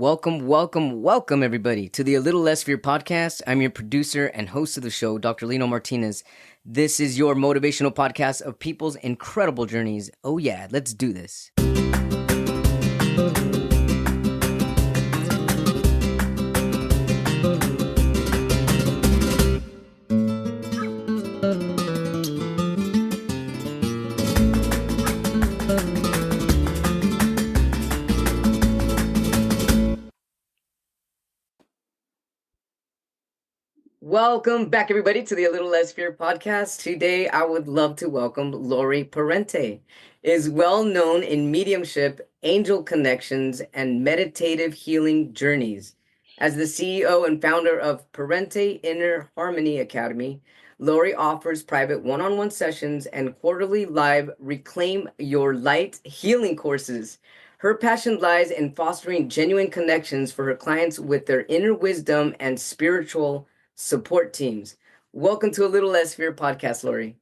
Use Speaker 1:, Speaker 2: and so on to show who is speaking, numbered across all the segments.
Speaker 1: Welcome, everybody, to the A Little Less Fear podcast. I'm your producer and host of the show, Dr. Lino Martinez. This is your motivational podcast of people's incredible journeys. Oh yeah, let's do this. Welcome back, everybody, to the A Little Less Fear podcast. Today, I would love to welcome Laurie Parente. Is well known in mediumship, angel connections, and meditative healing journeys. As the CEO and founder of Parente Inner Harmony Academy, Laurie offers private one-on-one sessions and quarterly live Reclaim Your Light healing courses. Her passion lies in fostering genuine connections for her clients with their inner wisdom and spiritual support teams. Welcome to A Little Less Fear podcast, Laurie.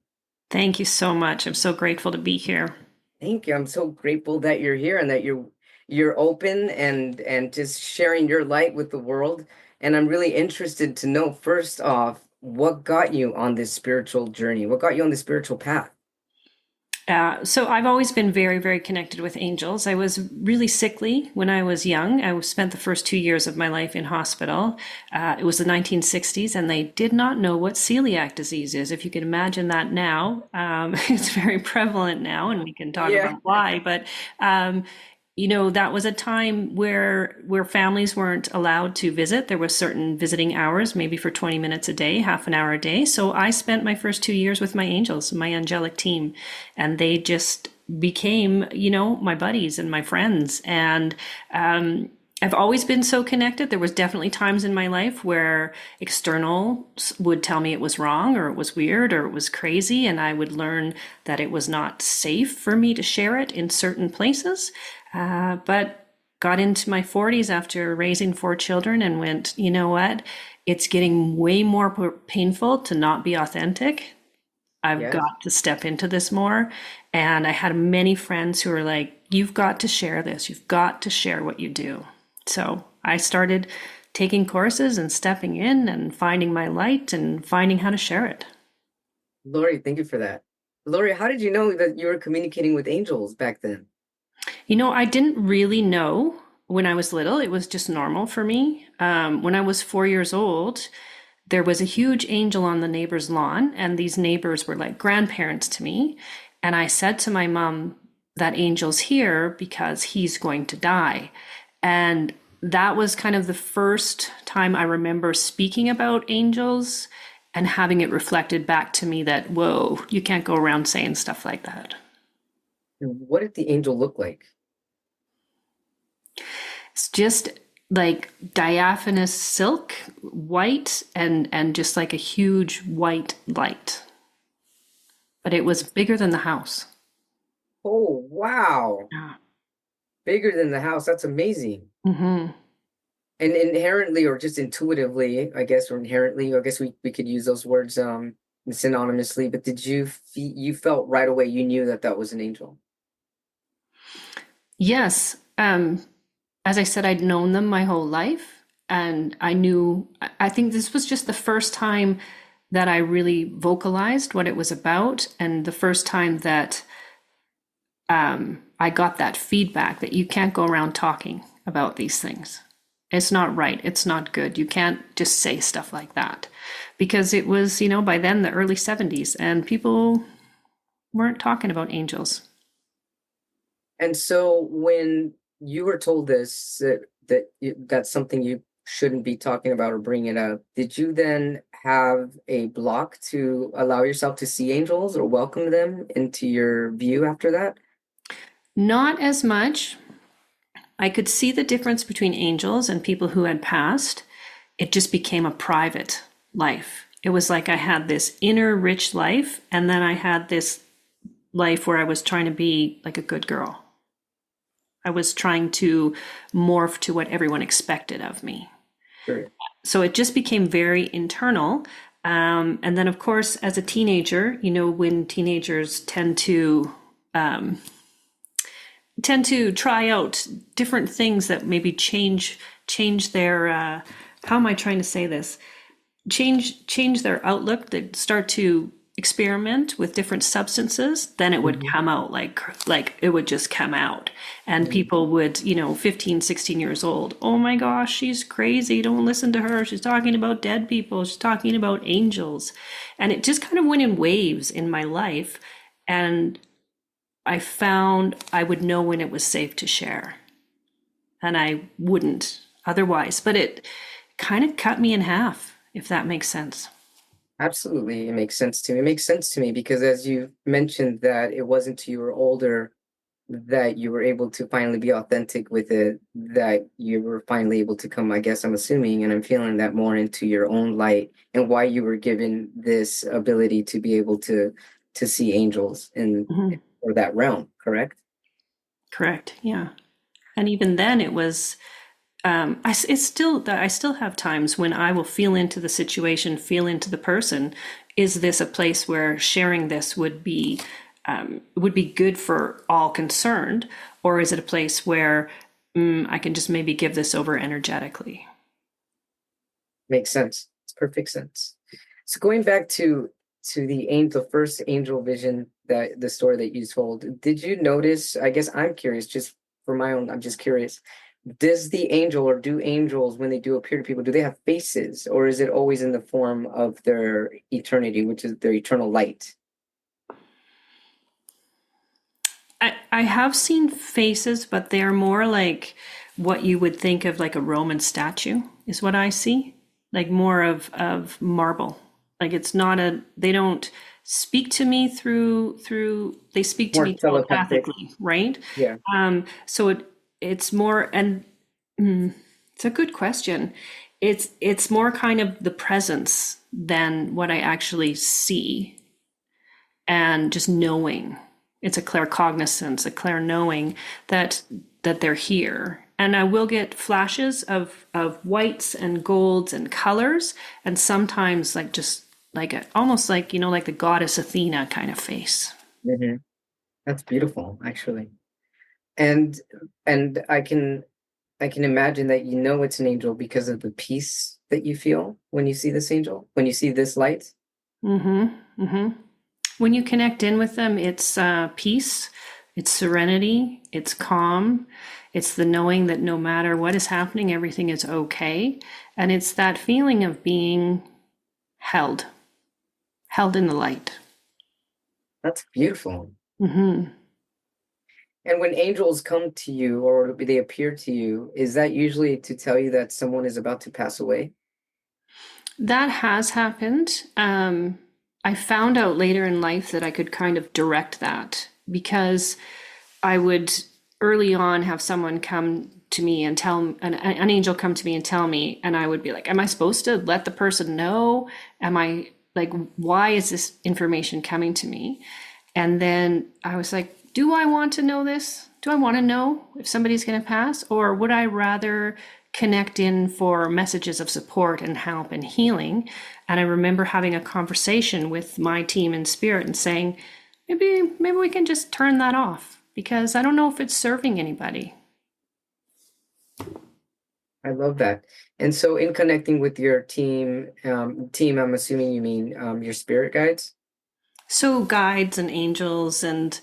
Speaker 2: Thank you so much. I'm so grateful to be here.
Speaker 1: Thank you. I'm so grateful that you're here and that you're open and just sharing your light with the world. And I'm really interested to know, first off, what got you on this spiritual journey? What got you on the spiritual path?
Speaker 2: So I've always been very, very connected with angels. I was really sickly when I was young. I spent the first 2 years of my life in hospital. It was the 1960s, and they did not know what celiac disease is. If you can imagine that now, it's very prevalent now, and we can talk about why. But that was a time where families weren't allowed to visit. There were certain visiting hours, maybe for 20 minutes a day, half an hour a day. So I spent my first 2 years with my angels, my angelic team, and they just became, my buddies and my friends. And I've always been so connected. There was definitely times in my life where externals would tell me it was wrong or it was weird or it was crazy, and I would learn that it was not safe for me to share it in certain places. But got into my 40s after raising 4 children and went, you know what? It's getting way more painful to not be authentic. I've got to step into this more. And I had many friends who were like, you've got to share this. You've got to share what you do. So I started taking courses and stepping in and finding my light and finding how to share it.
Speaker 1: Laurie, thank you for that. Laurie, how did you know that you were communicating with angels back then?
Speaker 2: I didn't really know when I was little. It was just normal for me. When I was 4 years old, there was a huge angel on the neighbor's lawn, and these neighbors were like grandparents to me. And I said to my mom, that angel's here because he's going to die. And that was kind of the first time I remember speaking about angels and having it reflected back to me that, whoa, you can't go around saying stuff like that.
Speaker 1: What did the angel look like?
Speaker 2: It's just like diaphanous silk, white, and just like a huge white light. But it was bigger than the house.
Speaker 1: Oh, wow.
Speaker 2: Yeah.
Speaker 1: Bigger than the house. That's amazing.
Speaker 2: Mm-hmm.
Speaker 1: And inherently, or just intuitively, I guess, we could use those words synonymously, but did you felt right away, you knew that was an angel?
Speaker 2: Yes. As I said, I'd known them my whole life, and I think this was just the first time that I really vocalized what it was about, and the first time that I got that feedback that you can't go around talking about these things. It's not right. It's not good. You can't just say stuff like that, because it was, by then the early 70s, and people weren't talking about angels.
Speaker 1: And so when you were told this, that's something you shouldn't be talking about or bringing up, did you then have a block to allow yourself to see angels or welcome them into your view after that?
Speaker 2: Not as much. I could see the difference between angels and people who had passed. It just became a private life. It was like I had this inner rich life, and then I had this life where I was trying to be like a good girl. I was trying to morph to what everyone expected of me.
Speaker 1: Sure.
Speaker 2: So it just became very internal. And then, of course, as a teenager, when teenagers tend to tend to try out different things that maybe change their how am I trying to say this? Change their outlook. They start to experiment with different substances, then it would
Speaker 1: Mhm.
Speaker 2: come out like it would just come out. And
Speaker 1: Mhm.
Speaker 2: people would, 15, 16 years old, oh my gosh, she's crazy. Don't listen to her. She's talking about dead people. She's talking about angels. And it just kind of went in waves in my life. And I found I would know when it was safe to share, and I wouldn't otherwise. But it kind of cut me in half, if that makes sense.
Speaker 1: Absolutely, it makes sense to me. It makes sense to me because as you mentioned that it wasn't till you were older that you were able to finally be authentic with it, that you were finally able to come, I guess I'm assuming, and I'm feeling that more into your own light and why you were given this ability to be able to see angels in
Speaker 2: Mhm.
Speaker 1: or that realm, correct?
Speaker 2: Correct. Yeah. And even then, it was. It's still that I still have times when I will feel into the situation, feel into the person. Is this a place where sharing this would be good for all concerned, or is it a place where I can just maybe give this over energetically?
Speaker 1: Makes sense. It's perfect sense. So going back to the angel, the first angel vision that the story that you told, did you notice? I guess I'm curious, just for my own. I'm just curious. Does the angel or do angels, when they do appear to people, do they have faces, or is it always in the form of their eternity, which is their eternal light?
Speaker 2: I have seen faces, but they're more like what you would think of like a Roman statue, is what I see. Like more of marble. Like it's not a they don't speak to me through they speak to
Speaker 1: More
Speaker 2: me
Speaker 1: telepathic.
Speaker 2: telepathically, right?
Speaker 1: Yeah,
Speaker 2: So it's more and it's a good question. It's more kind of the presence than what I actually see, and just knowing. It's a claircognizance, a clair knowing that they're here. And I will get flashes of whites and golds and colors, and sometimes like just like almost like like the goddess Athena kind of face.
Speaker 1: hmm, that's beautiful, actually. And and I can imagine that you know it's an angel because of the peace that you feel when you see this angel, when you see this light.
Speaker 2: Mm-hmm. Mm-hmm. When you connect in with them, it's peace, it's serenity, it's calm, it's the knowing that no matter what is happening, everything is okay. And it's that feeling of being held, held in the light.
Speaker 1: That's beautiful.
Speaker 2: Hmm.
Speaker 1: And when angels come to you or they appear to you, is that usually to tell you that someone is about to pass away?
Speaker 2: That has happened. I found out later in life that I could kind of direct that because I would early on have someone come to me and an angel come to me and tell me, and I would be like, am I supposed to let the person know? Am I like, why is this information coming to me? And then I was like, do I want to know this? Do I want to know if somebody's going to pass? Or would I rather connect in for messages of support and help and healing? And I remember having a conversation with my team in spirit and saying, maybe we can just turn that off because I don't know if it's serving anybody.
Speaker 1: I love that. And so in connecting with your team, I'm assuming you mean your spirit guides?
Speaker 2: So guides and angels and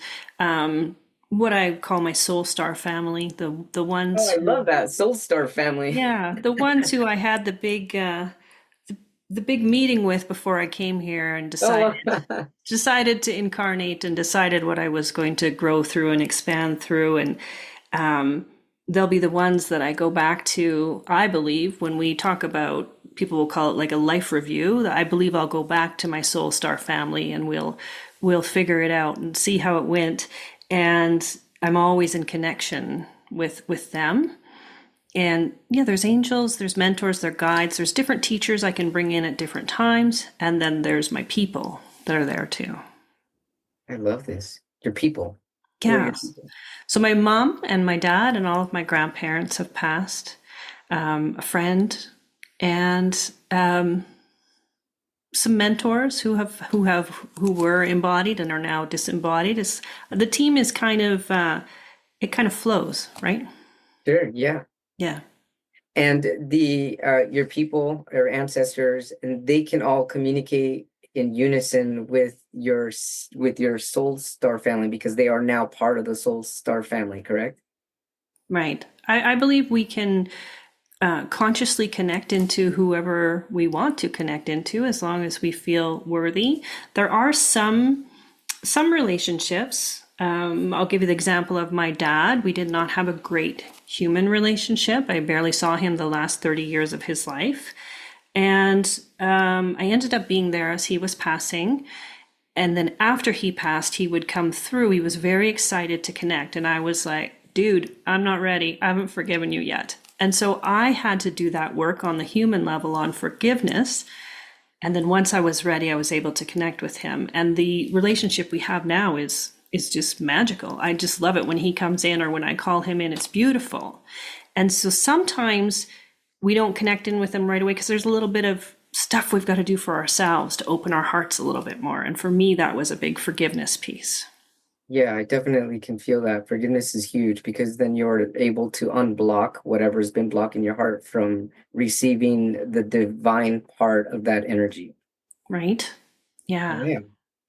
Speaker 2: what I call my soul star family, the
Speaker 1: Oh,
Speaker 2: ones
Speaker 1: I
Speaker 2: who
Speaker 1: love that. Soul Star family.
Speaker 2: yeah, the ones who I had the big meeting with before I came here and
Speaker 1: Oh,
Speaker 2: decided to incarnate and decided what I was going to grow through and expand through. And they'll be the ones that I go back to, I believe, when we talk about, people will call it like a life review. I believe I'll go back to my soul star family and we'll figure it out and see how it went. And I'm always in connection with them. And yeah, there's angels, there's mentors, there's guides, there's different teachers I can bring in at different times. And then there's my people that are there too.
Speaker 1: I love this. Your people. Who are your
Speaker 2: Yes.
Speaker 1: people?
Speaker 2: So my mom and my dad and all of my grandparents have passed. A friend and some mentors who were embodied and are now disembodied. The team is kind of it kind of flows, right?
Speaker 1: Sure, yeah.
Speaker 2: Yeah.
Speaker 1: And the your people or ancestors, and they can all communicate in unison with with your soul star family because they are now part of the soul star family, correct?
Speaker 2: Right. I believe we can consciously connect into whoever we want to connect into as long as we feel worthy. There are some relationships. I'll give you the example of my dad. We did not have a great human relationship. I barely saw him the last 30 years of his life. And I ended up being there as he was passing. And then after he passed, he would come through. He was very excited to connect. And I was like, dude, I'm not ready. I haven't forgiven you yet. And so I had to do that work on the human level on forgiveness. And then once I was ready, I was able to connect with him. And the relationship we have now is just magical. I just love it when he comes in or when I call him in. It's beautiful. And so sometimes we don't connect in with him right away because there's a little bit of stuff we've got to do for ourselves to open our hearts a little bit more. And for me, that was a big forgiveness piece.
Speaker 1: Yeah, I definitely can feel that. Forgiveness is huge because then you're able to unblock whatever's been blocking your heart from receiving the divine part of that energy.
Speaker 2: Right? Yeah.
Speaker 1: Yeah,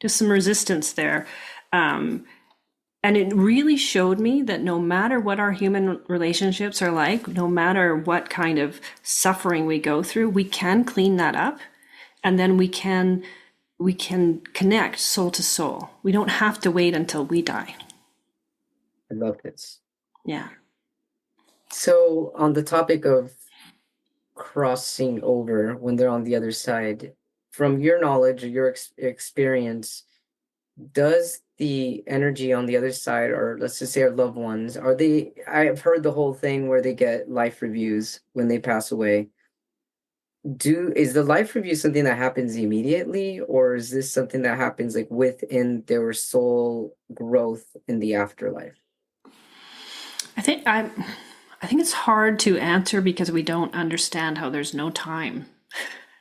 Speaker 2: Just some resistance there. Um, and it really showed me that no matter what our human relationships are like, no matter what kind of suffering we go through, we can clean that up and then we can connect soul to soul. We don't have to wait until we die.
Speaker 1: I love this.
Speaker 2: Yeah.
Speaker 1: So, on the topic of crossing over when they're on the other side, from your knowledge or your experience, does the energy on the other side, or let's just say our loved ones, are they? I've heard the whole thing where they get life reviews when they pass away. Is the life review something that happens immediately, or is this something that happens like within their soul growth in the afterlife?
Speaker 2: I think I I think it's hard to answer because we don't understand how there's no time.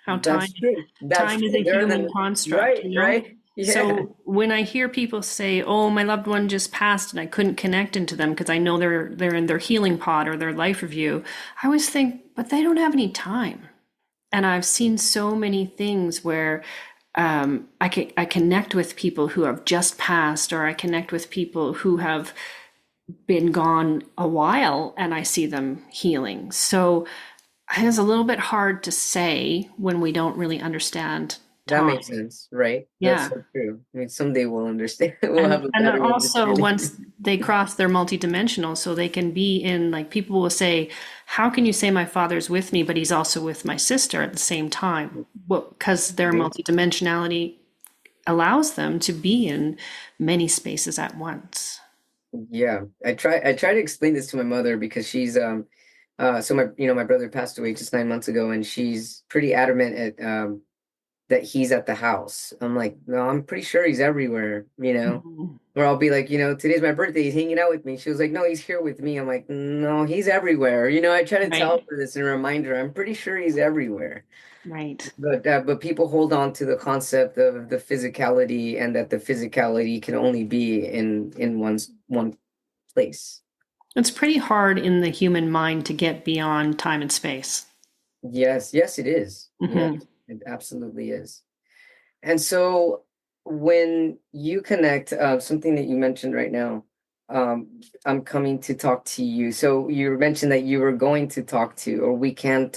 Speaker 2: How
Speaker 1: That's true. That's
Speaker 2: time is
Speaker 1: true.
Speaker 2: a
Speaker 1: They're
Speaker 2: human
Speaker 1: the
Speaker 2: construct,
Speaker 1: right,
Speaker 2: you know?
Speaker 1: right. Yeah.
Speaker 2: So when I hear people say, "Oh, my loved one just passed and I couldn't connect into them because I know they're in their healing pod or their life review," I always think, "But they don't have any time." And I've seen so many things where I connect with people who have just passed, or I connect with people who have been gone a while and I see them healing. So it's a little bit hard to say when we don't really understand
Speaker 1: That
Speaker 2: time.
Speaker 1: makes sense, right? That's
Speaker 2: Yeah.
Speaker 1: so true. I mean, someday we'll understand. We'll
Speaker 2: And
Speaker 1: have a
Speaker 2: and then
Speaker 1: better
Speaker 2: also
Speaker 1: understanding.
Speaker 2: once they cross their multidimensional, so they can be in, like, people will say, how can you say my father's with me, but he's also with my sister at the same time? Well, because their
Speaker 1: Right?
Speaker 2: multidimensionality allows them to be in many spaces at once.
Speaker 1: Yeah. I try to explain this to my mother because she's so my brother passed away just 9 months ago, and she's pretty adamant at that he's at the house. I'm like, no, I'm pretty sure he's everywhere, you know?
Speaker 2: Mhm.
Speaker 1: Or I'll be like, today's my birthday, he's hanging out with me. She was like, no, he's here with me. I'm like, no, he's everywhere. I try to tell
Speaker 2: Right,
Speaker 1: her this and remind her, I'm pretty sure he's everywhere.
Speaker 2: right.
Speaker 1: But people hold on to the concept of the physicality, and that the physicality can only be in one place.
Speaker 2: It's pretty hard in the human mind to get beyond time and space.
Speaker 1: Yes, yes, it is. Yes,
Speaker 2: Hmm.
Speaker 1: it absolutely is. And so when you connect, something that you mentioned right now, I'm coming to talk to you. So you mentioned that you were going to talk to, or we can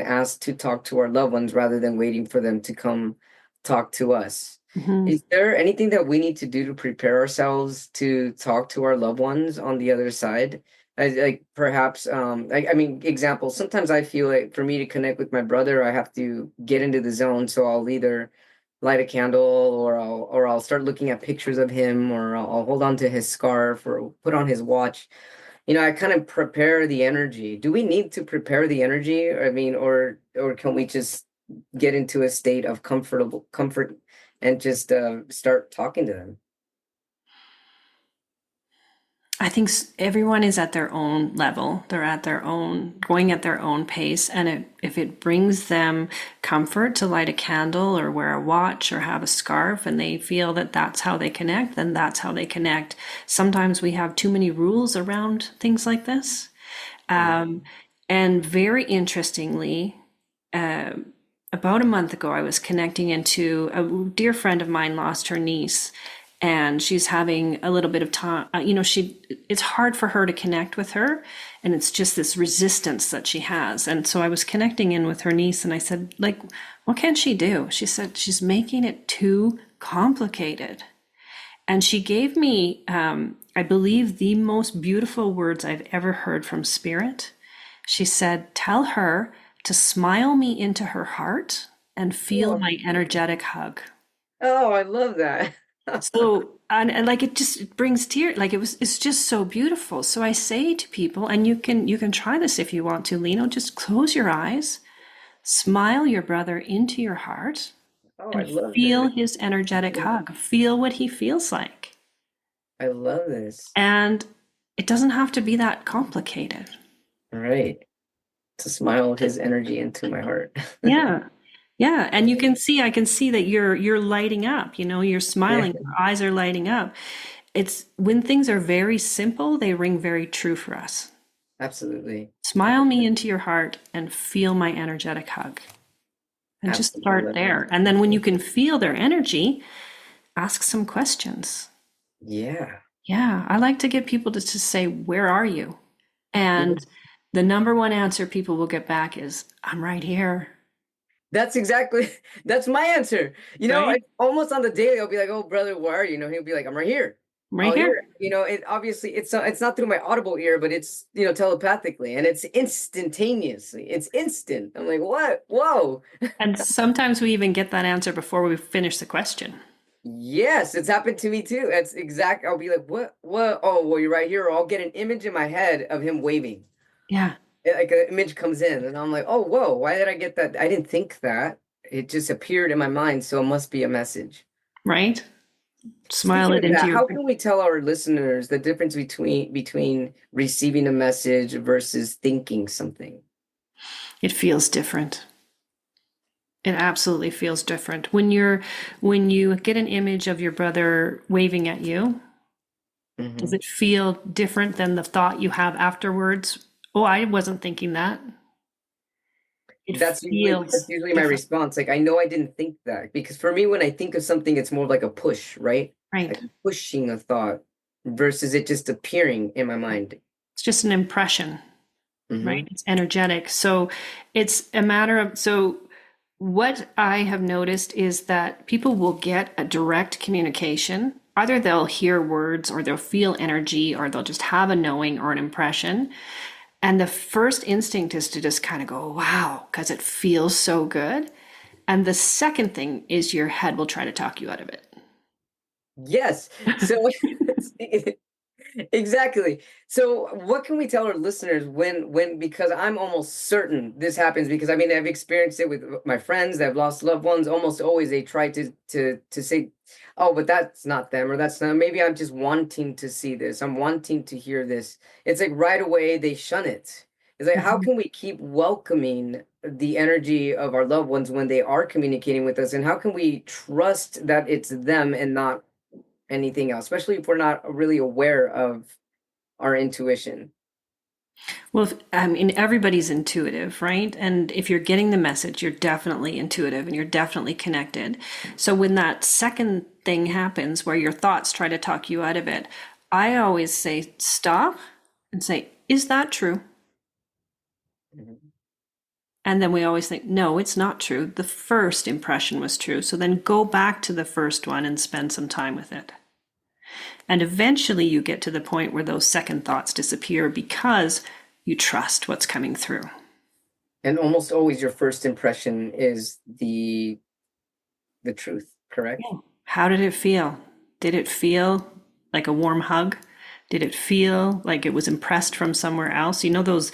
Speaker 1: ask to talk to our loved ones rather than waiting for them to come talk to us.
Speaker 2: Hmm.
Speaker 1: Is there anything that we need to do to prepare ourselves to talk to our loved ones on the other side? Like perhaps, I mean, example, sometimes I feel like for me to connect with my brother, I have to get into the zone. So I'll either light a candle, or I'll start looking at pictures of him, or I'll hold on to his scarf or put on his watch. I kind of prepare the energy. Do we need to prepare the energy? I mean, or can we just get into a state of comfort and just start talking to them?
Speaker 2: I think everyone is at their own level. They're at their own, going at their own pace. And if it brings them comfort to light a candle or wear a watch or have a scarf and they feel that that's how they connect, then that's how they connect. Sometimes we have too many rules around things like this.
Speaker 1: Mm.
Speaker 2: And very interestingly, about a month ago, I was connecting into a dear friend of mine lost her niece, and she's having a little bit of time. It's hard for her to connect with her, and it's just this resistance that she has. And so I was connecting in with her niece, and I said, like, what can she do? She said, she's making it too complicated. And she gave me, I believe, the most beautiful words I've ever heard from Spirit. She said, tell her to smile me into her heart and feel
Speaker 1: Oh,
Speaker 2: my energetic hug.
Speaker 1: oh, I love that.
Speaker 2: So, and like it brings tears, like it's just so beautiful. So I say to people, and you can try this if you want to, Lino, just close your eyes, smile your brother into your heart,
Speaker 1: Oh, I
Speaker 2: and
Speaker 1: love
Speaker 2: feel
Speaker 1: this.
Speaker 2: his energetic hug. Feel what he feels like.
Speaker 1: I love this.
Speaker 2: And it doesn't have to be that complicated.
Speaker 1: Right. To smile his energy into my heart.
Speaker 2: Yeah. Yeah. And I can see that you're lighting up, you're
Speaker 1: Yeah,
Speaker 2: smiling, your eyes are lighting up. It's when things are very simple, they ring very true for us.
Speaker 1: absolutely.
Speaker 2: Smile me into your heart and feel my energetic hug. And just
Speaker 1: Absolutely
Speaker 2: start
Speaker 1: love this.
Speaker 2: there. And then when you can feel their energy, ask some questions.
Speaker 1: Yeah.
Speaker 2: Yeah. I like to get people to just say, where are you?
Speaker 1: Yeah.
Speaker 2: And the number one answer people will get back is, I'm right here.
Speaker 1: That's exactly that's my answer.
Speaker 2: Right?
Speaker 1: Almost on the daily, I'll be like, "Oh, brother, where are you?" He'll be like, "I'm right here."
Speaker 2: I'm right
Speaker 1: I'll hear
Speaker 2: here.
Speaker 1: it. It obviously it's not through my audible ear, but it's telepathically, and it's instantaneously. It's instant. I'm like, "What? Whoa!"
Speaker 2: And sometimes we even get that answer before we finish the question.
Speaker 1: Yes, it's happened to me too. It's exact. I'll be like, "What? What? Oh, well, you're right here." Or I'll get an image in my head of him waving.
Speaker 2: Yeah.
Speaker 1: Like an image comes in, and I'm like, "Oh, whoa! Why did I get that? I didn't think that. It just appeared in my mind, so it must be a message."
Speaker 2: Right? Smile
Speaker 1: Speaking
Speaker 2: it
Speaker 1: of
Speaker 2: into
Speaker 1: that,
Speaker 2: your.
Speaker 1: how can we tell our listeners the difference between receiving a message versus thinking something?
Speaker 2: It feels different. It absolutely feels different. When you get an image of your brother waving at you, does
Speaker 1: Hmm.
Speaker 2: it feel different than the thought you have afterwards? Oh, I wasn't thinking that. It
Speaker 1: That's
Speaker 2: feels
Speaker 1: usually my
Speaker 2: different.
Speaker 1: response. Like, I know I didn't think that, because for me, when I think of something, it's more like a push, right?
Speaker 2: Right.
Speaker 1: Like pushing a thought versus it just appearing in my mind.
Speaker 2: It's just an impression, right?
Speaker 1: Hmm.
Speaker 2: It's energetic. So it's a matter of, so what I have noticed is that people will get a direct communication. Either they'll hear words or they'll feel energy or they'll just have a knowing or an impression. And the first instinct is to just kind of go, wow, because it feels so good. And the second thing is your head will try to talk you out of it.
Speaker 1: Yes. So exactly. So what can we tell our listeners when because I'm almost certain this happens, because I mean I've experienced it with my friends that have lost loved ones. Almost always they try to say, "Oh, but that's not them," or "That's not, maybe I'm just wanting to see this. I'm wanting to hear this." It's like right away they shun it. It's like, how
Speaker 2: Mhm.
Speaker 1: can we keep welcoming the energy of our loved ones when they are communicating with us, and how can we trust that it's them and not anything else, especially if we're not really aware of our intuition?
Speaker 2: Well, I mean, everybody's intuitive, right? And if you're getting the message, you're definitely intuitive and you're definitely connected. So when that second thing happens where your thoughts try to talk you out of it, I always say, stop and say, is that true?
Speaker 1: Mhm.
Speaker 2: And then we always think, no, it's not true. The first impression was true. So then go back to the first one and spend some time with it. And eventually you get to the point where those second thoughts disappear because you trust what's coming through.
Speaker 1: And almost always your first impression is the truth, correct?
Speaker 2: Yeah. How did it feel? Did it feel like a warm hug? Did it feel like it was impressed from somewhere else? Those,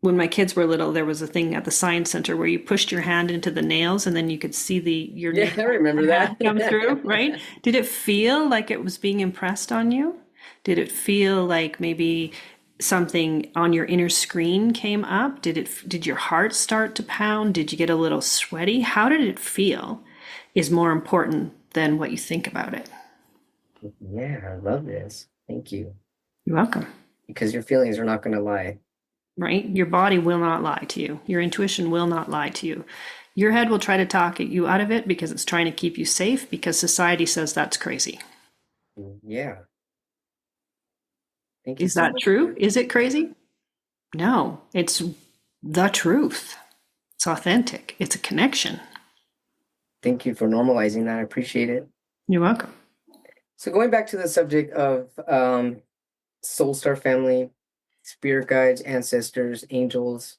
Speaker 2: when my kids were little, there was a thing at the science center where you pushed your hand into the nails and then you could see your
Speaker 1: Yeah,
Speaker 2: nail
Speaker 1: I remember
Speaker 2: hand come through,
Speaker 1: that.
Speaker 2: right? Did it feel like it was being impressed on you? Did it feel like maybe something on your inner screen came up? Did your heart start to pound? Did you get a little sweaty? How did it feel is more important than what you think about it.
Speaker 1: Yeah, I love this. Thank you.
Speaker 2: You're welcome.
Speaker 1: Because your feelings are not going to lie.
Speaker 2: Right? Your body will not lie to you. Your intuition will not lie to you. Your head will try to talk you out of it because it's trying to keep you safe because society says that's crazy.
Speaker 1: Yeah. Thank you
Speaker 2: Is
Speaker 1: so
Speaker 2: that
Speaker 1: much.
Speaker 2: true? Is it crazy? No, it's the truth. It's authentic. It's a connection.
Speaker 1: Thank you for normalizing that. I appreciate it.
Speaker 2: You're welcome.
Speaker 1: So going back to the subject of Soul Star family, spirit guides, ancestors, angels.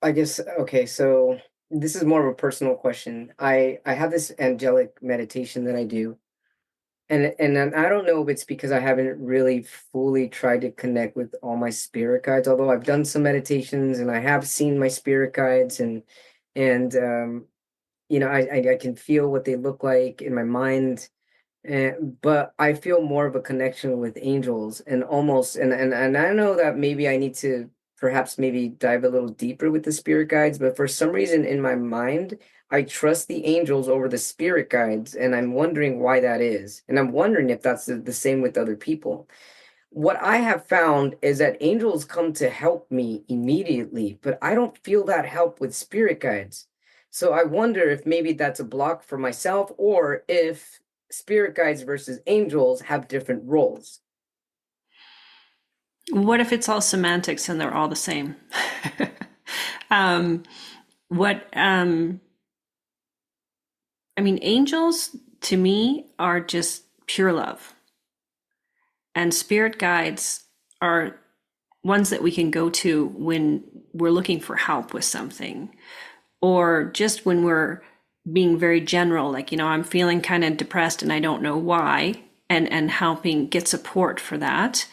Speaker 1: I guess okay, so this is more of a personal question. I have this angelic meditation that I do. And then I don't know if it's because I haven't really fully tried to connect with all my spirit guides, although I've done some meditations and I have seen my spirit guides and I can feel what they look like in my mind. But I feel more of a connection with angels and almost and I know that maybe I need to perhaps maybe dive a little deeper with the spirit guides, but for some reason in my mind, I trust the angels over the spirit guides, and I'm wondering why that is. And I'm wondering if that's the same with other people. What I have found is that angels come to help me immediately, but I don't feel that help with spirit guides. So I wonder if maybe that's a block for myself or if spirit guides versus angels have different roles.
Speaker 2: What if it's all semantics and they're all the same? um, what I mean, angels to me are just pure love, and spirit guides are ones that we can go to when we're looking for help with something, or just when we're being very general, like, I'm feeling kind of depressed and I don't know why, and helping get support for that.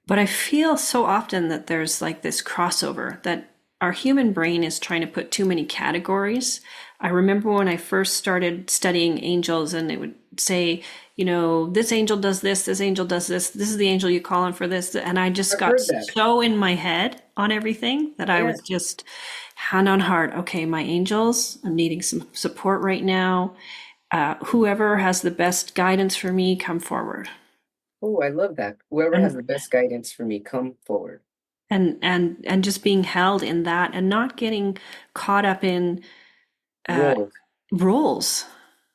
Speaker 2: But I feel so often that there's like this crossover that our human brain is trying to put too many categories. I remember when I first started studying angels, and it would say, this angel does this angel does this is the angel you call on for this. And I just
Speaker 1: I've
Speaker 2: got
Speaker 1: heard that.
Speaker 2: so in my head on everything that I
Speaker 1: Yeah.
Speaker 2: was just hand on heart. Okay, my angels, I'm needing some support right now. Whoever has the best guidance for me, come forward.
Speaker 1: Oh, I love that. Whoever has
Speaker 2: And
Speaker 1: the best guidance for me, come forward.
Speaker 2: and just being held in that and not getting caught up in
Speaker 1: Roles.
Speaker 2: roles.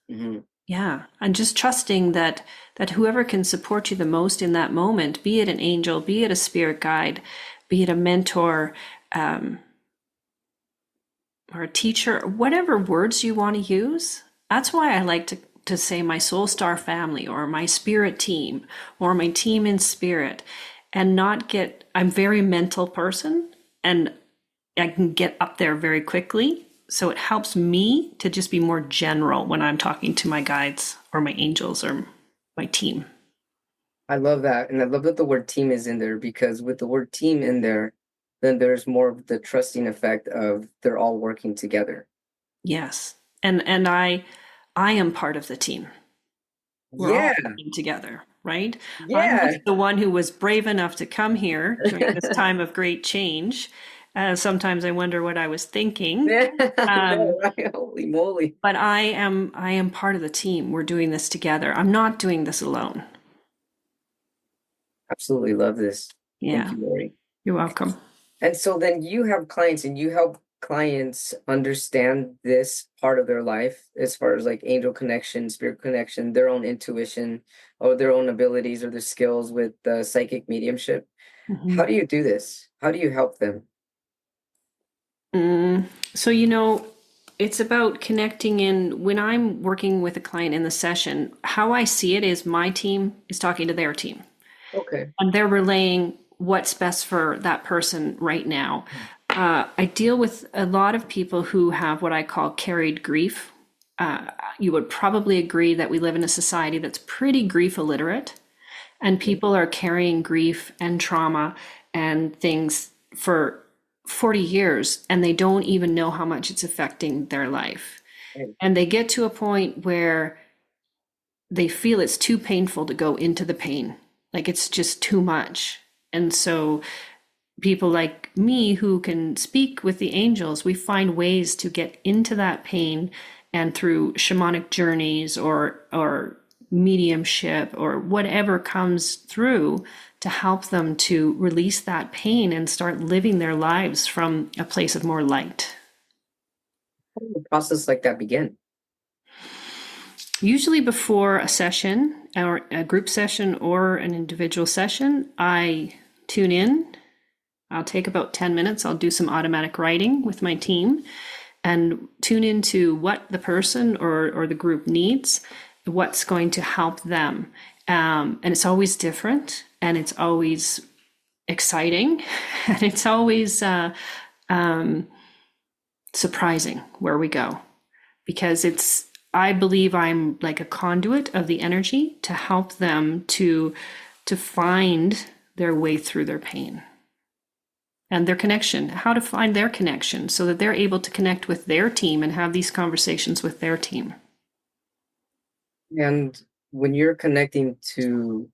Speaker 1: Hmm.
Speaker 2: Yeah, and just trusting that whoever can support you the most in that moment, be it an angel, be it a spirit guide, be it a mentor, um, or a teacher, whatever words you want to use. That's why I like to say my soul star family or my spirit team or my team in spirit, and not get, I'm a very mental person and I can get up there very quickly. So it helps me to just be more general when I'm talking to my guides or my angels or my team.
Speaker 1: I love that. And I love that the word team is in there because with the word team in there, then there's more of the trusting effect of they're all working together.
Speaker 2: Yes. And I am part of the team. We're
Speaker 1: Yeah,
Speaker 2: all working together, right? I'm
Speaker 1: yeah.
Speaker 2: just the one who was brave enough to come here during this time of great change. Sometimes I wonder what I was thinking.
Speaker 1: Yeah, I
Speaker 2: Um,
Speaker 1: know, right? Holy moly.
Speaker 2: but I am part of the team. We're doing this together. I'm not doing this alone.
Speaker 1: Absolutely love this. Thank
Speaker 2: Yeah,
Speaker 1: you, Lori.
Speaker 2: you're welcome.
Speaker 1: And so then you have clients and you help clients understand this part of their life as far as like angel connection, spirit connection, their own intuition, or their own abilities or their skills with psychic mediumship. How
Speaker 2: Mhm.
Speaker 1: do you do this? How do you help them?
Speaker 2: Mm, so, it's about connecting in when I'm working with a client in the session. How I see it is my team is talking to their team
Speaker 1: Okay.
Speaker 2: and they're relaying what's best for that person right now. I deal with a lot of people who have what I call carried grief. You would probably agree that we live in a society that's pretty grief illiterate, and people are carrying grief and trauma and things for 40 years, and they don't even know how much it's affecting their life.
Speaker 1: Right.
Speaker 2: And they get to a point where they feel it's too painful to go into the pain. Like it's just too much. And so people like me who can speak with the angels, we find ways to get into that pain, and through shamanic journeys or mediumship or whatever comes through, to help them to release that pain and start living their lives from a place of more light.
Speaker 1: How did a process like that begin?
Speaker 2: Usually before a session, or a group session or an individual session, I tune in. I'll take about 10 minutes. I'll do some automatic writing with my team and tune into what the person or the group needs, what's going to help them. And it's always different, and it's always exciting, and it's always surprising where we go, because I believe I'm like a conduit of the energy to help them to find their way through their pain and their connection, how to find their connection so that they're able to connect with their team and have these conversations with their team.
Speaker 1: And when you're connecting to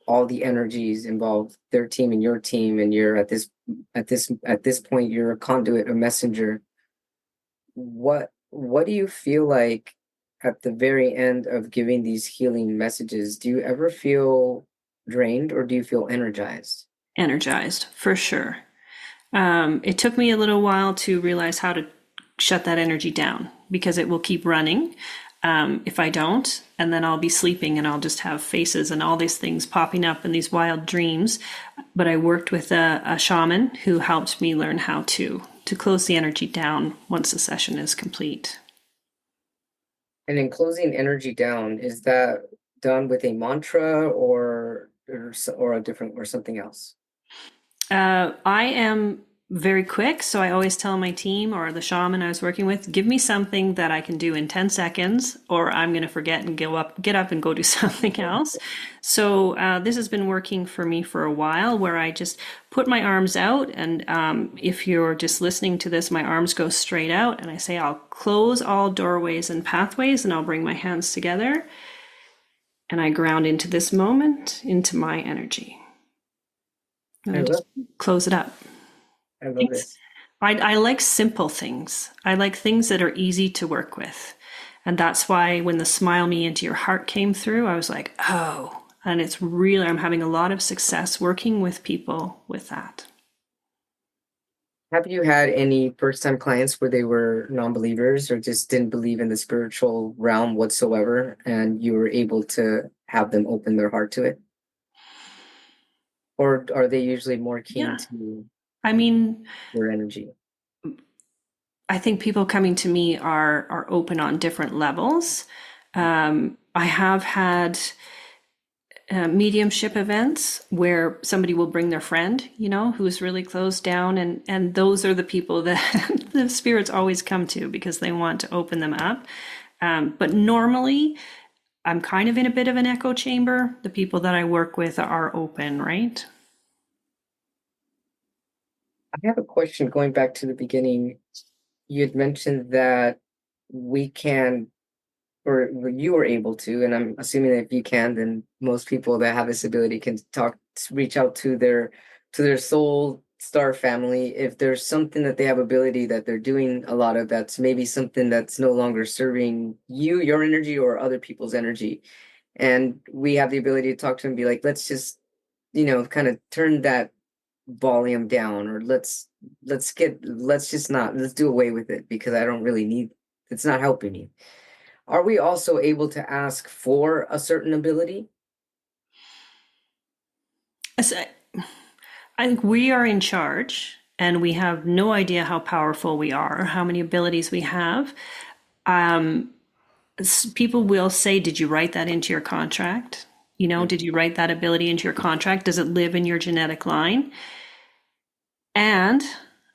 Speaker 1: all the energies involved, their team and your team, and you're at this point, you're a conduit, a messenger. What do you feel like at the very end of giving these healing messages? Do you ever feel drained, or do you feel energized?
Speaker 2: Energized, for sure. It took me a little while to realize how to shut that energy down, because it will keep running if I don't, and then I'll be sleeping and I'll just have faces and all these things popping up in these wild dreams. But I worked with a shaman who helped me learn how to close the energy down once the session is complete.
Speaker 1: And in closing energy down, is that done with a mantra or a different or something else?
Speaker 2: I am very quick, so I always tell my team or the shaman I was working with, give me something that I can do in 10 seconds, or I'm going to forget and get up and go do something else. So this has been working for me for a while, where I just put my arms out, and if you're just listening to this, my arms go straight out, and I say, I'll close all doorways and pathways, and I'll bring my hands together, and I ground into this moment, into my energy. And I just close it up.
Speaker 1: I love this.
Speaker 2: I like simple things. I like things that are easy to work with. And that's why when the Smile Me Into Your Heart came through, I was like, oh, and it's really, I'm having a lot of success working with people with that.
Speaker 1: Have you had any first-time clients where they were non-believers or just didn't believe in the spiritual realm whatsoever, and you were able to have them open their heart to it? Or are they usually more keen
Speaker 2: Yeah.
Speaker 1: to
Speaker 2: I mean,
Speaker 1: your energy?
Speaker 2: I think people coming to me are open on different levels. I have had mediumship events where somebody will bring their friend, who's really closed down, and those are the people that the spirits always come to because they want to open them up. But normally, I'm kind of in a bit of an echo chamber. The people that I work with are open, right?
Speaker 1: I have a question going back to the beginning. You had mentioned that we can, or you were able to, and I'm assuming that if you can, then most people that have this ability can reach out to their soul star family. If there's something that they have ability that they're doing a lot of, that's maybe something that's no longer serving you, your energy, or other people's energy. And we have the ability to talk to them and be like, let's just, kind of turn that volume down, or let's do away with it because I don't really need, it's not helping me. Are we also able to ask for a certain ability?
Speaker 2: I think we are in charge, and we have no idea how powerful we are, how many abilities we have. People will say, did you write that into your contract? Did you write that ability into your contract? Does it live in your genetic line? And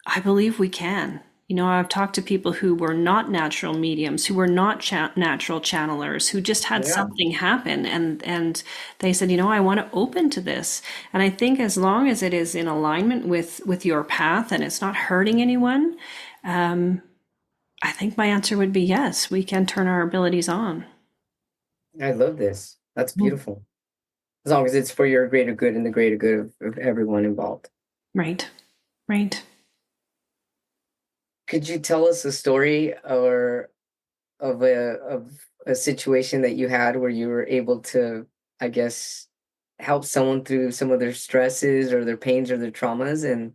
Speaker 2: I believe we can. I've talked to people who were not natural mediums, who were not natural channelers, who just had something happen, and they said, I want to open to this. And I think as long as it is in alignment with your path and it's not hurting anyone, I think my answer would be yes, we can turn our abilities on.
Speaker 1: I love this. That's
Speaker 2: Mm.
Speaker 1: beautiful. As long as it's for your greater good and the greater good of everyone involved.
Speaker 2: Right. Right.
Speaker 1: Could you tell us a story or of a situation that you had where you were able to, I guess, help someone through some of their stresses or their pains or their traumas and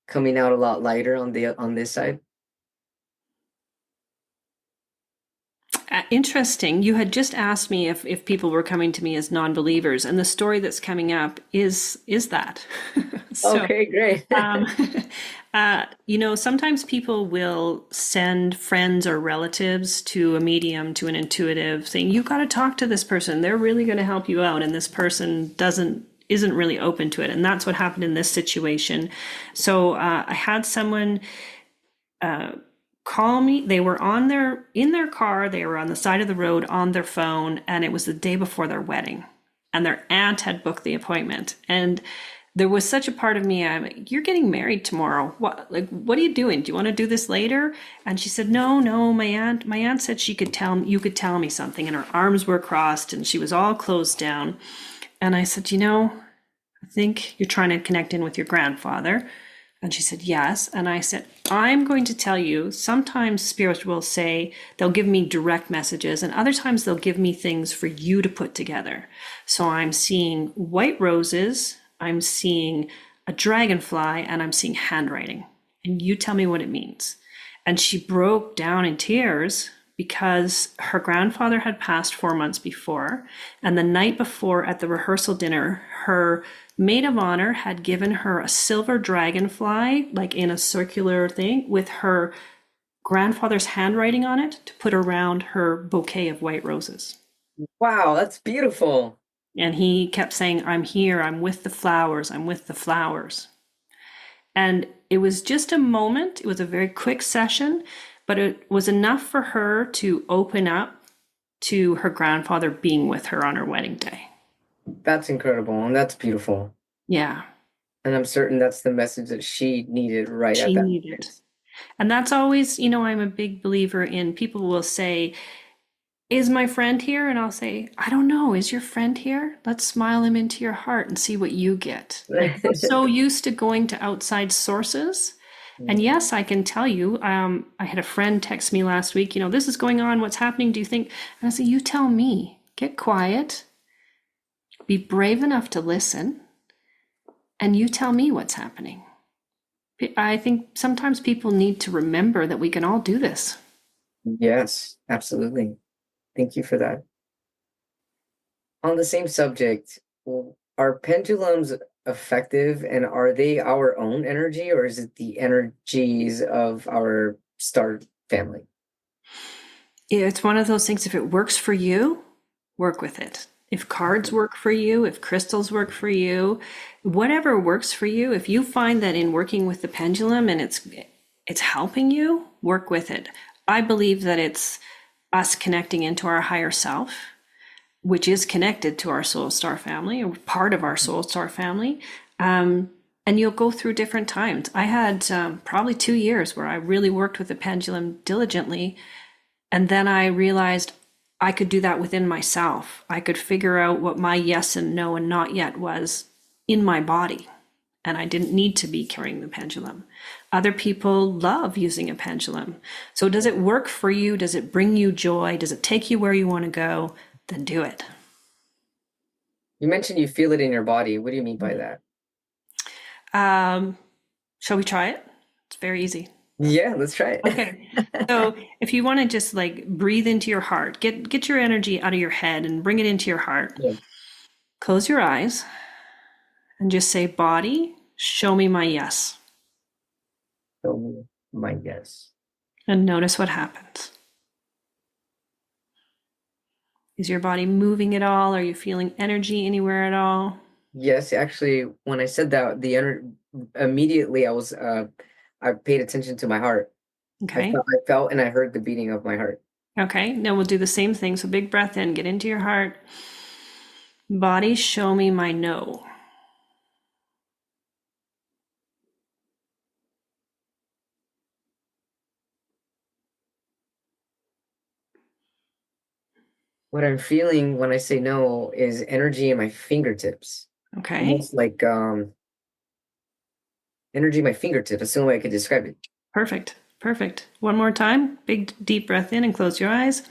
Speaker 1: coming out a lot lighter on this side?
Speaker 2: Interesting. You had just asked me if people were coming to me as non-believers, and the story that's coming up is that. So,
Speaker 1: Okay, great.
Speaker 2: um, sometimes people will send friends or relatives to a medium, to an intuitive, saying, "You got to talk to this person. They're really going to help you out," and this person isn't really open to it, and that's what happened in this situation. So I had someone call me. They were in their car, they were on the side of the road on their phone, and it was the day before their wedding, and their aunt had booked the appointment. And there was such a part of me, I'm like, "You're getting married tomorrow. What are you doing? Do you want to do this later?" And she said, "No, my aunt said you could tell me something." And her arms were crossed and she was all closed down. And I said, "I think you're trying to connect in with your grandfather." And she said, "Yes." And I said, "I'm going to tell you, sometimes spirits will say they'll give me direct messages, and other times they'll give me things for you to put together. So I'm seeing white roses, I'm seeing a dragonfly, and I'm seeing handwriting. And you tell me what it means." And she broke down in tears because her grandfather had passed 4 months before. And the night before at the rehearsal dinner, her maid of honor had given her a silver dragonfly, like in a circular thing, with her grandfather's handwriting on it to put around her bouquet of white roses.
Speaker 1: Wow, that's beautiful.
Speaker 2: And he kept saying, "I'm here, I'm with the flowers, I'm with the flowers." And it was just a moment. It was a very quick session, but it was enough for her to open up to her grandfather being with her on her wedding day.
Speaker 1: That's incredible and that's beautiful.
Speaker 2: Yeah,
Speaker 1: And I'm certain that's the message that she needed right at
Speaker 2: she
Speaker 1: that
Speaker 2: needed.
Speaker 1: moment.
Speaker 2: And that's always, I'm a big believer in, people will say, "Is my friend here?" And I'll say, "I don't know. Is your friend here? Let's smile him into your heart and see what you get." Like, we're so used to going to outside sources. And
Speaker 1: Mhm.
Speaker 2: yes, I can tell you, I had a friend text me last week, "This is going on. What's happening? Do you think?" And I said, "You tell me. Get quiet. Be brave enough to listen. And you tell me what's happening." I think sometimes people need to remember that we can all do this.
Speaker 1: Yes, absolutely. Thank you for that. On the same subject, are pendulums effective and are they our own energy or is it the energies of our star family?
Speaker 2: It's one of those things, if it works for you, work with it. If cards work for you, if crystals work for you, whatever works for you, if you find that in working with the pendulum and it's helping you, work with it. I believe that it's us connecting into our higher self, which is connected to our soul star family, or part of our soul star family. And you'll go through different times. I had probably 2 years where I really worked with the pendulum diligently. And then I realized I could do that within myself. I could figure out what my yes and no and not yet was in my body. And I didn't need to be carrying the pendulum. Other people love using a pendulum. So does it work for you? Does it bring you joy? Does it take you where you want to go? Then do it.
Speaker 1: You mentioned you feel it in your body. What do you mean by that?
Speaker 2: Um, shall we try it? It's very easy.
Speaker 1: Yeah, let's try it.
Speaker 2: Okay. So if you want to just like breathe into your heart, get your energy out of your head and bring it into your heart.
Speaker 1: Yeah.
Speaker 2: Close your eyes and just say, "Body, show me my yes."
Speaker 1: So, my guess.
Speaker 2: And notice what happens. Is your body moving at all? Are you feeling energy anywhere at all?
Speaker 1: Yes, actually, when I said that, immediately I paid attention to my heart.
Speaker 2: Okay.
Speaker 1: I felt and I heard the beating of my heart.
Speaker 2: Okay. Now we'll do the same thing. So big breath in, get into your heart. Body, show me my no.
Speaker 1: What I'm feeling when I say no is energy in my fingertips.
Speaker 2: Okay.
Speaker 1: Almost like energy in my fingertips. That's the only way I could describe it.
Speaker 2: Perfect. Perfect. One more time. Big deep breath in and close your eyes.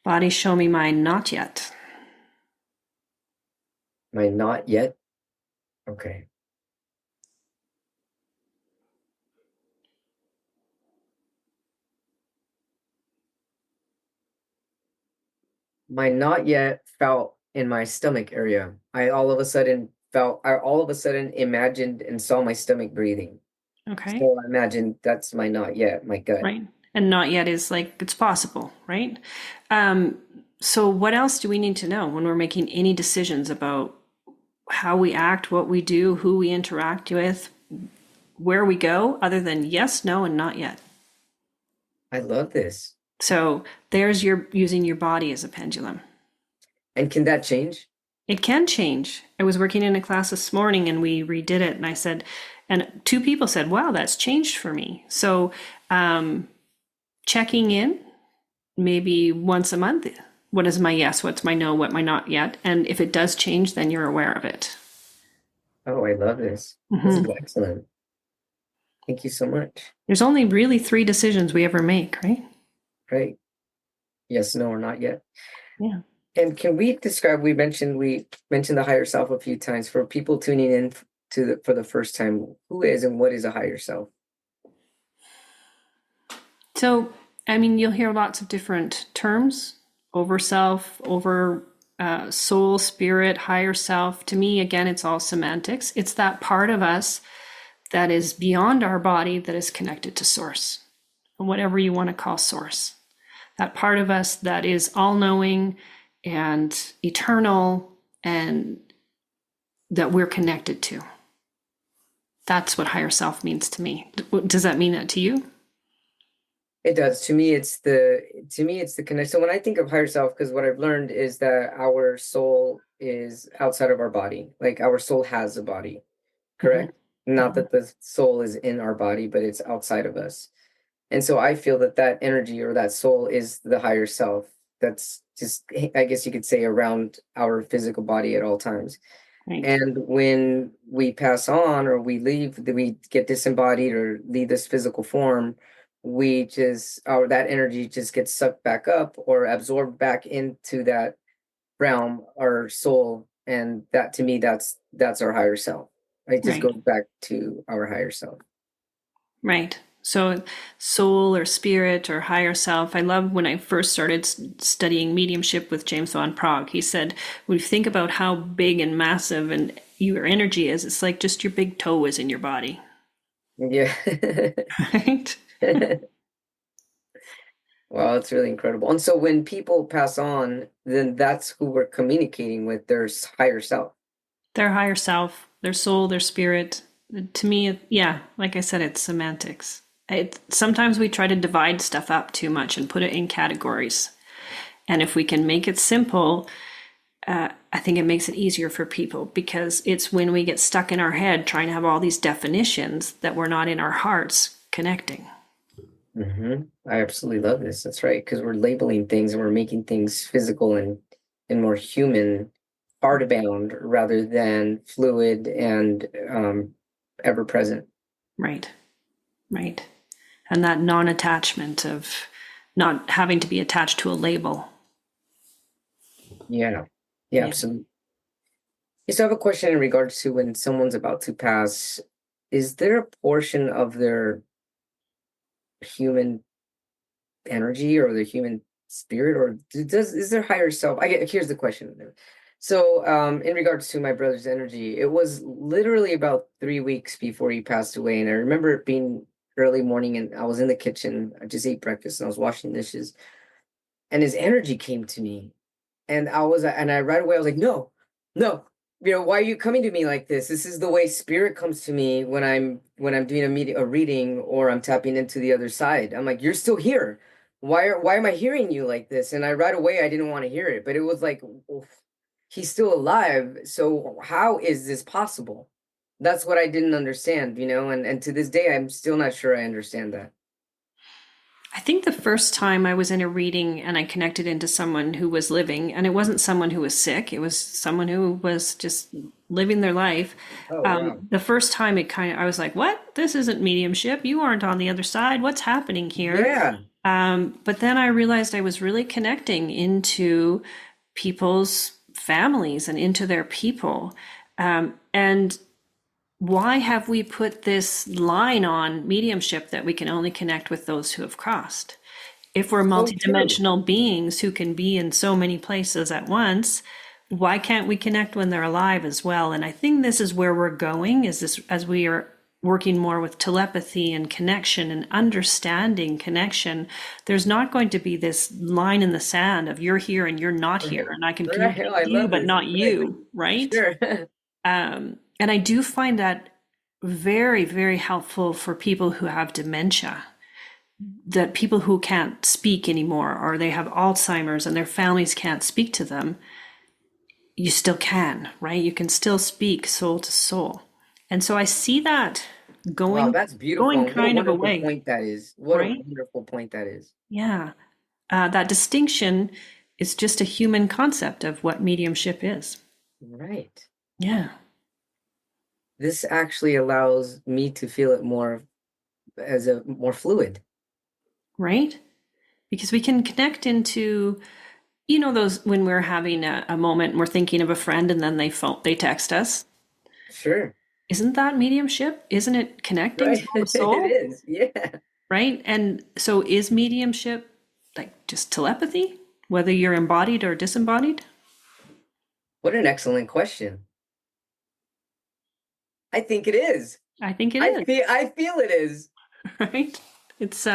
Speaker 2: Body, show me my not yet.
Speaker 1: My not yet. Okay. My not yet felt in my stomach area. I all of a sudden I all of a sudden imagined and saw my stomach breathing.
Speaker 2: Okay.
Speaker 1: So I imagined that's my not yet, my gut.
Speaker 2: Right. And not yet is like it's possible, right? Um, so what else do we need to know when we're making any decisions about how we act, what we do, who we interact with, where we go, other than yes, no, and not yet?
Speaker 1: I love this.
Speaker 2: So there's your using your body as a pendulum.
Speaker 1: And can that change?
Speaker 2: It can change. I was working in a class this morning and we redid it, and I said, and two people said, wow, that's changed for me. So checking in maybe once a month. What is my yes? What's my no? What my not yet? And if it does change, then you're aware of it.
Speaker 1: Oh, I love this. This is
Speaker 2: Hmm.
Speaker 1: excellent. Thank you so much.
Speaker 2: There's only really three decisions we ever make, right?
Speaker 1: Right. Yes, no, or not yet.
Speaker 2: Yeah.
Speaker 1: And can we mentioned the higher self a few times for people tuning in for the first time. Who is and what is a higher self?
Speaker 2: So, I mean, you'll hear lots of different terms: over self, over soul, spirit, higher self. To me, again, it's all semantics. It's that part of us that is beyond our body that is connected to source, whatever you want to call source. That part of us that is all knowing and eternal and that we're connected to. That's what higher self means to me. Does that mean that to you?
Speaker 1: It does. To me it's the connection. So when I think of higher self, because what I've learned is that our soul is outside of our body. Like our soul has a body,
Speaker 2: Mhm.
Speaker 1: correct? Not
Speaker 2: Mhm.
Speaker 1: that the soul is in our body, but it's outside of us. And so I feel that that energy or that soul is the higher self. That's just, I guess you could say, around our physical body at all times.
Speaker 2: Right,
Speaker 1: And when we pass on or we leave, we get disembodied or leave this physical form, we just, our that energy just gets sucked back up or absorbed back into that realm, our soul. And that to me, that's our higher self. It just
Speaker 2: right,
Speaker 1: goes back to our higher self.
Speaker 2: right. So, soul or spirit or higher self. I love when I first started studying mediumship with James Van Prague. He said, when you think about how big and massive and your energy is, it's like just your big toe is in your body,
Speaker 1: Yeah.
Speaker 2: right?
Speaker 1: Wow, it's really incredible. And so when people pass on, then that's who we're communicating with, their higher self.
Speaker 2: Their higher self, their soul, their spirit. To me, yeah, like I said, it's semantics. Sometimes we try to divide stuff up too much and put it in categories. And if we can make it simple, I think it makes it easier for people, because it's when we get stuck in our head trying to have all these definitions that we're not in our hearts connecting.
Speaker 1: I absolutely love this. That's right, because we're labeling things and we're making things physical and more human, heart bound rather than fluid and ever present.
Speaker 2: Right, right. And that non attachment of not having to be attached to a label.
Speaker 1: Yeah, yeah,
Speaker 2: Yeah.
Speaker 1: absolutely. So I have a question in regards to when someone's about to pass. Is there a portion of their human energy or the human spirit or does is there higher self? I get here's the question. So in regards to my brother's energy, it was literally about 3 weeks before he passed away. And I remember it being early morning and I was in the kitchen. I just ate breakfast and I was washing dishes and his energy came to me. And I right away I was like, no, no, why are you coming to me like this? This is the way spirit comes to me when I'm doing a reading or I'm tapping into the other side. I'm like, you're still here. Why am I hearing you like this? And I right away I didn't want to hear it, but it was like, "Oof, he's still alive. So how is this possible?" That's what I didn't understand, and to this day I'm still not sure I understand that.
Speaker 2: I think the first time I was in a reading and I connected into someone who was living, and it wasn't someone who was sick, it was someone who was just living their life.
Speaker 1: Oh, wow.
Speaker 2: The first time I was like, what? This isn't mediumship. You aren't on the other side. What's happening here?
Speaker 1: Yeah.
Speaker 2: But then I realized I was really connecting into people's families and into their people. And why have we put this line on mediumship that we can only connect with those who have crossed? If we're
Speaker 1: So true.
Speaker 2: multidimensional beings who can be in so many places at once, why can't we connect when they're alive as well? And I think this is where we're going, is this as we are working more with telepathy and connection and understanding connection, there's not going to be this line in the sand of you're here and you're not here,
Speaker 1: Right.
Speaker 2: and I can
Speaker 1: Right. Oh,
Speaker 2: communicate
Speaker 1: I
Speaker 2: with you,
Speaker 1: love
Speaker 2: but
Speaker 1: this.
Speaker 2: not
Speaker 1: Right.
Speaker 2: you, right?
Speaker 1: Sure.
Speaker 2: And I do find that very, very helpful for people who have dementia, that people who can't speak anymore or they have Alzheimer's and their families can't speak to them, you still can, right? You can still speak soul to soul. And so I see that
Speaker 1: Wow,
Speaker 2: going
Speaker 1: that's beautiful.
Speaker 2: going
Speaker 1: And what a
Speaker 2: kind of
Speaker 1: wonderful
Speaker 2: away,
Speaker 1: point that is. What a
Speaker 2: right?
Speaker 1: wonderful point that is.
Speaker 2: Yeah. That distinction is just a human concept of what mediumship is.
Speaker 1: Right.
Speaker 2: Yeah.
Speaker 1: This actually allows me to feel it more as a more fluid.
Speaker 2: Right? Because we can connect into, those when we're having a moment and we're thinking of a friend and then they text us.
Speaker 1: Sure.
Speaker 2: Isn't that mediumship? Isn't it connecting
Speaker 1: Right.
Speaker 2: soul to
Speaker 1: It
Speaker 2: soul?
Speaker 1: is. Yeah.
Speaker 2: Right? And so is mediumship like just telepathy, whether you're embodied or disembodied?
Speaker 1: What an excellent question. I think it is.
Speaker 2: I think it is,
Speaker 1: I feel it is.
Speaker 2: right? It's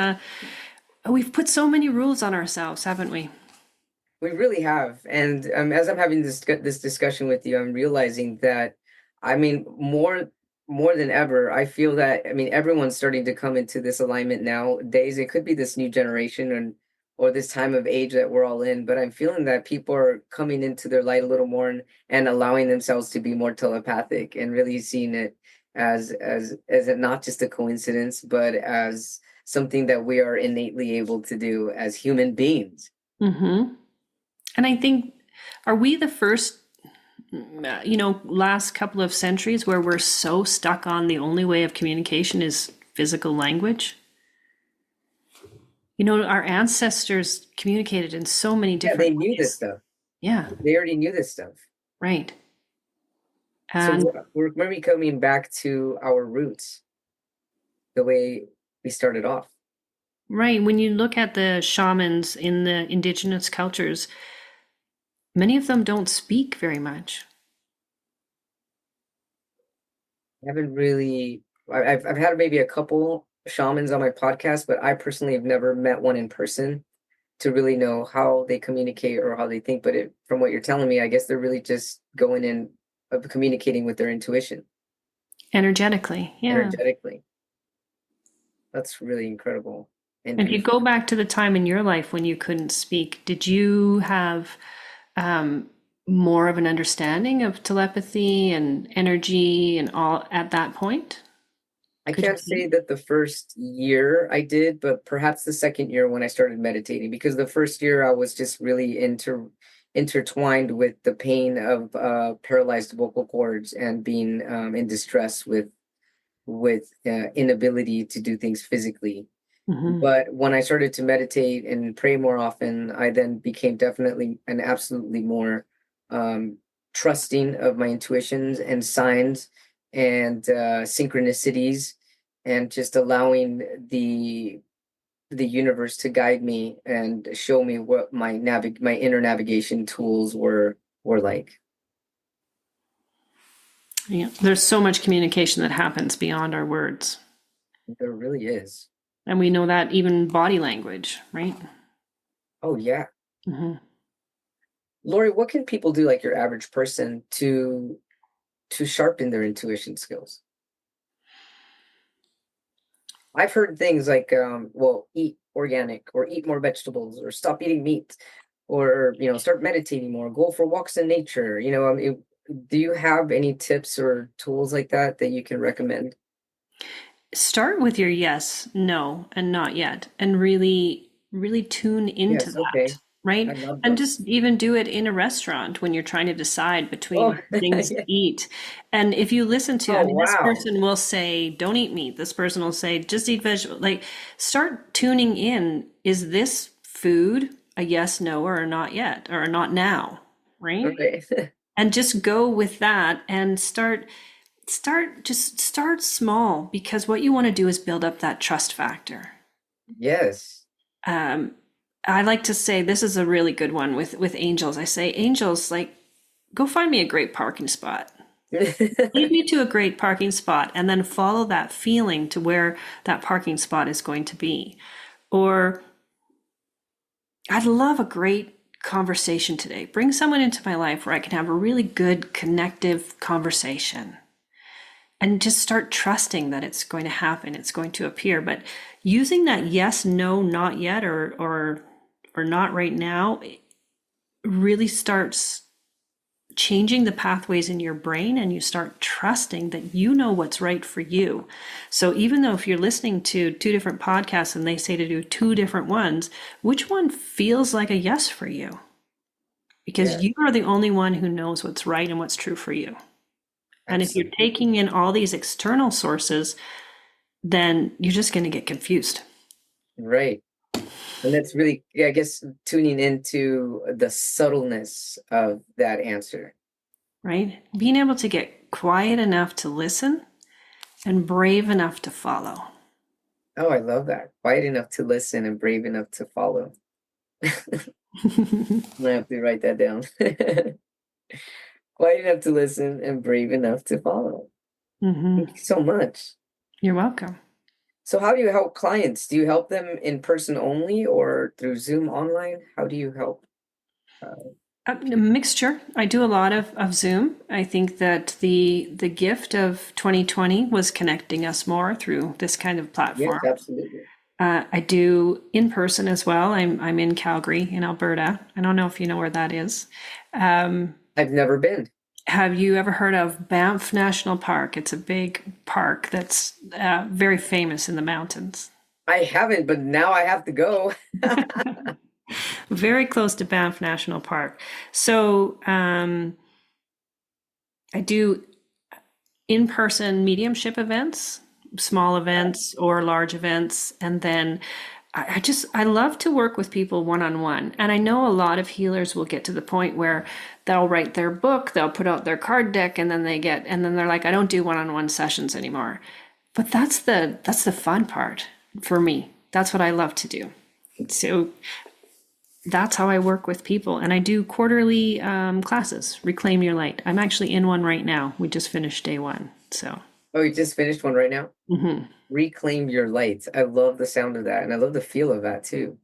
Speaker 2: we've put so many rules on ourselves, haven't we?
Speaker 1: We really have. And as I'm having this discussion with you, I'm realizing that, I mean, more than ever, I feel that, I mean, everyone's starting to come into this alignment nowadays. It could be this new generation and or this time of age that we're all in, but I'm feeling that people are coming into their light a little more and allowing themselves to be more telepathic and really seeing it as it not just a coincidence, but as something that we are innately able to do as human beings.
Speaker 2: Mm-hmm. And I think, are we the first, last couple of centuries where we're so stuck on the only way of communication is physical language? Our ancestors communicated in so many
Speaker 1: Yeah, they
Speaker 2: different
Speaker 1: knew this
Speaker 2: ways.
Speaker 1: stuff.
Speaker 2: Yeah,
Speaker 1: They already knew this stuff.
Speaker 2: right.
Speaker 1: So
Speaker 2: And
Speaker 1: we're maybe coming back to our roots, the way we started off.
Speaker 2: right, when you look at the shamans in the indigenous cultures, many of them don't speak very much.
Speaker 1: I haven't really, I've had maybe a couple shamans on my podcast, but I personally have never met one in person to really know how they communicate or how they think. But from what you're telling me, I guess they're really just going in of communicating with their intuition
Speaker 2: Energetically, yeah.
Speaker 1: energetically. That's really incredible and
Speaker 2: If you
Speaker 1: beautiful.
Speaker 2: go back to the time in your life when you couldn't speak, did you have more of an understanding of telepathy and energy and all at that point?
Speaker 1: I
Speaker 2: Could you
Speaker 1: can't
Speaker 2: see?
Speaker 1: say that the first year I did, but perhaps the second year when I started meditating, because the first year I was just really intertwined with the pain of paralyzed vocal cords and being in distress with inability to do things physically.
Speaker 2: Hmm.
Speaker 1: But when I started to meditate and pray more often, I then became definitely and absolutely more um, trusting of my intuitions and signs and synchronicities, and just allowing the universe to guide me and show me what my inner navigation tools were like.
Speaker 2: Yeah, there's so much communication that happens beyond our words.
Speaker 1: There really is.
Speaker 2: And we know that even body language, right?
Speaker 1: Oh yeah.
Speaker 2: Hmm.
Speaker 1: Lori, what can people do, like your average person, to sharpen their intuition skills? I've heard things like, well, eat organic or eat more vegetables or stop eating meat or, start meditating more, go for walks in nature. Do you have any tips or tools like that that you can recommend?
Speaker 2: start with your yes, no, and not yet, and really, really tune into
Speaker 1: Yes.
Speaker 2: that,
Speaker 1: Okay. I
Speaker 2: right?
Speaker 1: love
Speaker 2: And
Speaker 1: those.
Speaker 2: just even do it in a restaurant when you're trying to decide
Speaker 1: Oh,
Speaker 2: between things to
Speaker 1: yeah.
Speaker 2: eat. And if you listen to, I
Speaker 1: Oh,
Speaker 2: mean, this
Speaker 1: wow.
Speaker 2: person will say, don't eat meat. This person will say, just eat vegetable. Like, start tuning in. Is this food a yes, no, or a not yet, or a not now, right?
Speaker 1: Okay.
Speaker 2: And just go with that and start small, because what you want to do is build up that trust factor.
Speaker 1: Yes.
Speaker 2: um, I like to say, this is a really good one with angels. I say, angels, like, go find me a great parking spot, lead me to a great parking spot, and then follow that feeling to where that parking spot is going to be. Or, I'd love a great conversation today, bring someone into my life where I can have a really good connective conversation, and just start trusting that it's going to happen, it's going to appear. But using that yes, no, not yet, or not right now, really starts changing the pathways in your brain, and you start trusting that you know what's right for you. So even though if you're listening to two different podcasts and they say to do two different ones, which one feels like a yes for you? Because
Speaker 1: Yeah,
Speaker 2: you are the only one who knows what's right and what's true for you. And if you're
Speaker 1: absolutely.
Speaker 2: taking in all these external sources, then you're just going to get confused,
Speaker 1: Right. And that's really, yeah, I guess, tuning into the subtleness of that answer.
Speaker 2: right? Being able to get quiet enough to listen and brave enough to follow.
Speaker 1: Oh, I love that. Quiet enough to listen and brave enough to follow. I have to write that down. Quiet enough to listen and brave enough to follow.
Speaker 2: Hmm.
Speaker 1: Thank you so much.
Speaker 2: You're welcome.
Speaker 1: So, how do you help clients? Do you help them in person only or through Zoom online? How do you help
Speaker 2: A
Speaker 1: people?
Speaker 2: mixture. I do a lot of Zoom. I think that the gift of 2020 was connecting us more through this kind of
Speaker 1: Yes,
Speaker 2: platform.
Speaker 1: absolutely.
Speaker 2: I do in person as well. I'm in Calgary, in Alberta. I don't know if you know where that is. Um,
Speaker 1: I've never been.
Speaker 2: have you ever heard of Banff National Park? It's a big park that's very famous in the mountains.
Speaker 1: I haven't, but now I have to go.
Speaker 2: Very close to Banff National Park. So I do in-person mediumship events, small events or large events, and then I love to work with people one-on-one. And I know a lot of healers will get to the point where they'll write their book, they'll put out their card deck, and then they're like, I don't do one-on-one sessions anymore. But that's the fun part for me. That's what I love to do. So that's how I work with people. And I do quarterly classes, Reclaim Your Light. I'm actually in one right now. We just finished day one. So,
Speaker 1: Oh, you just finished one right now?
Speaker 2: mhm.
Speaker 1: Reclaim your light. I love the sound of that, and I love the feel of that too.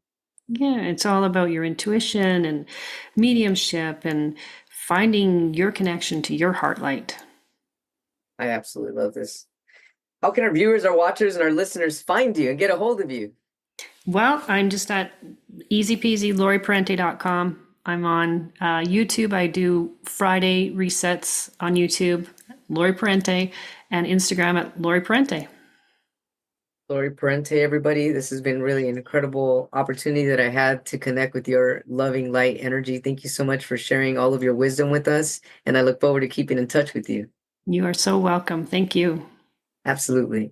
Speaker 2: Yeah, it's all about your intuition and mediumship and finding your connection to your heart light.
Speaker 1: I absolutely love this. How can our viewers, our watchers, and our listeners find you and get a hold of you?
Speaker 2: Well, I'm just at easypeasy laurieparente.com. I'm on YouTube. I do Friday resets on YouTube, Laurie Parente, and Instagram at Laurie Parente.
Speaker 1: Laurie Parente, everybody. This has been really an incredible opportunity that I had to connect with your loving light energy. Thank you so much for sharing all of your wisdom with us, and I look forward to keeping in touch with you.
Speaker 2: You are so welcome. Thank you.
Speaker 1: Absolutely.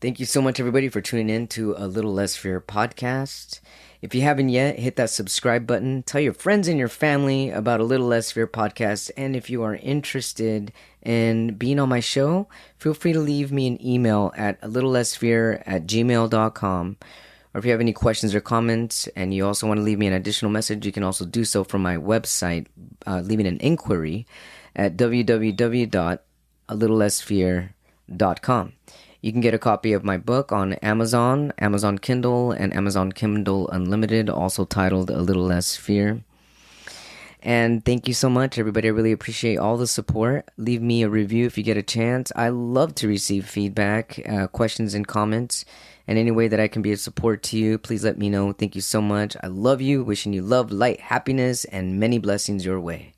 Speaker 1: Thank you so much, everybody, for tuning in to A Little Less Fear podcast. If you haven't yet, hit that subscribe button. Tell your friends and your family about A Little Less Fear podcast. And if you are interested in being on my show, feel free to leave me an email at a little less fear@gmail.com. Or if you have any questions or comments and you also want to leave me an additional message, you can also do so from my website, leaving an inquiry at www.alittlelessfear.com. You can get a copy of my book on Amazon, Amazon Kindle, and Amazon Kindle Unlimited, also titled A Little Less Fear. And thank you so much, everybody. I really appreciate all the support. Leave me a review if you get a chance. I love to receive feedback, questions, and comments. And any way that I can be of support to you, please let me know. Thank you so much. I love you. Wishing you love, light, happiness, and many blessings your way.